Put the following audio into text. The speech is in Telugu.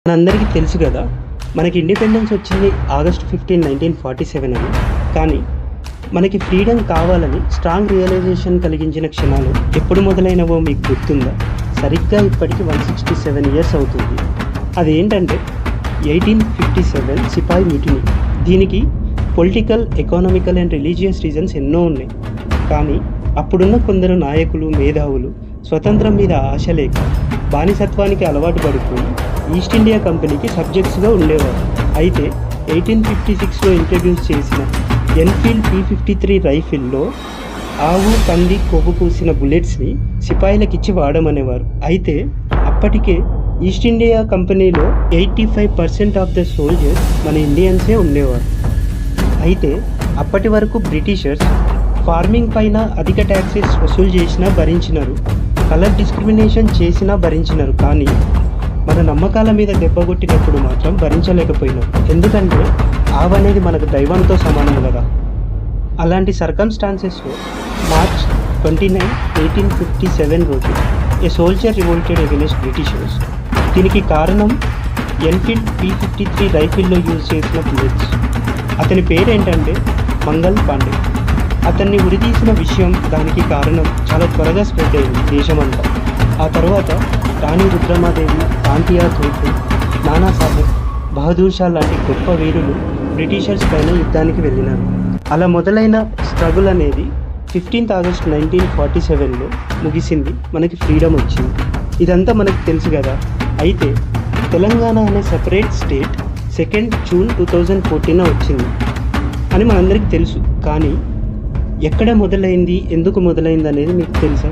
మనందరికీ తెలుసు కదా, మనకి ఇండిపెండెన్స్ వచ్చింది ఆగస్ట్ 15, 1947 అని. కానీ మనకి ఫ్రీడమ్ కావాలని స్ట్రాంగ్ రియలైజేషన్ కలిగించిన క్షణాలు ఎప్పుడు మొదలైనవో మీకు గుర్తుందా? సరిగ్గా ఇప్పటికి 167 ఇయర్స్ అవుతుంది. అదేంటంటే 1857 సిపాయి మ్యూటినీ. దీనికి political, economical and religious reasons ఎన్నో ఉన్నాయి. కానీ అప్పుడున్న కొందరు నాయకులు, మేధావులు స్వతంత్రం మీద ఆశ లేక బానిసత్వానికి అలవాటు పడిపోయి ఈస్ట్ ఇండియా కంపెనీకి సబ్జెక్ట్స్గా ఉండేవారు. అయితే 1856లో ఇంట్రడ్యూస్ చేసిన ఎన్ఫీల్డ్ P53 రైఫిల్లో ఆవు, పంది, కొవ్వు పూసిన బుల్లెట్స్ని సిపాయిలకిచ్చి వాడమనేవారు. అయితే అప్పటికే ఈస్ట్ ఇండియా కంపెనీలో 85% ఆఫ్ ద సోల్జర్స్ మన ఇండియన్సే ఉండేవారు. అయితే అప్పటి వరకు బ్రిటిషర్స్ ఫార్మింగ్ పైన అధిక ట్యాక్సెస్ వసూలు చేసినా భరించినారు, కలర్ డిస్క్రిమినేషన్ చేసినా భరించినారు. కానీ మన నమ్మకాల మీద దెబ్బ కొట్టినప్పుడు మాత్రం భరించలేకపోయినాం. ఎందుకంటే ఆవనేది మనకు దైవంతో సమానం కదా. అలాంటి సర్కమ్స్టాన్సెస్లో మార్చ్ 29, 1857 రోజు ఏ సోల్జర్ రివోల్టెడ్ అగెన్స్ట్ బ్రిటిషర్స్. దీనికి కారణం ఎన్ఫీల్డ్ P53 రైఫిల్లో యూజ్ చేసిన బుల్లెట్స్. అతని పేరేంటంటే మంగల్ పాండే. అతన్ని ఉరితీసిన విషయం, దానికి కారణం చాలా త్వరగా స్ప్రెడ్ అయింది దేశమంతా. ఆ తర్వాత రాణి రుద్రమాదేవి, తాంతియా తోపు, నానాసాహెబ్, బహదూర్ షా లాంటి గొప్ప వీరులు బ్రిటిషర్స్ పైన యుద్ధానికి వెళ్ళినారు. అలా మొదలైన స్ట్రగుల్ అనేది 15th ఆగస్ట్ 1947లో ముగిసింది. మనకి ఫ్రీడమ్ వచ్చింది. ఇదంతా మనకు తెలుసు కదా. అయితే తెలంగాణ అనే సెపరేట్ స్టేట్ 2nd జూన్ 2014 వచ్చింది అని మనందరికీ తెలుసు. కానీ ఎక్కడ మొదలైంది, ఎందుకు మొదలైంది అనేది మీకు తెలుసా?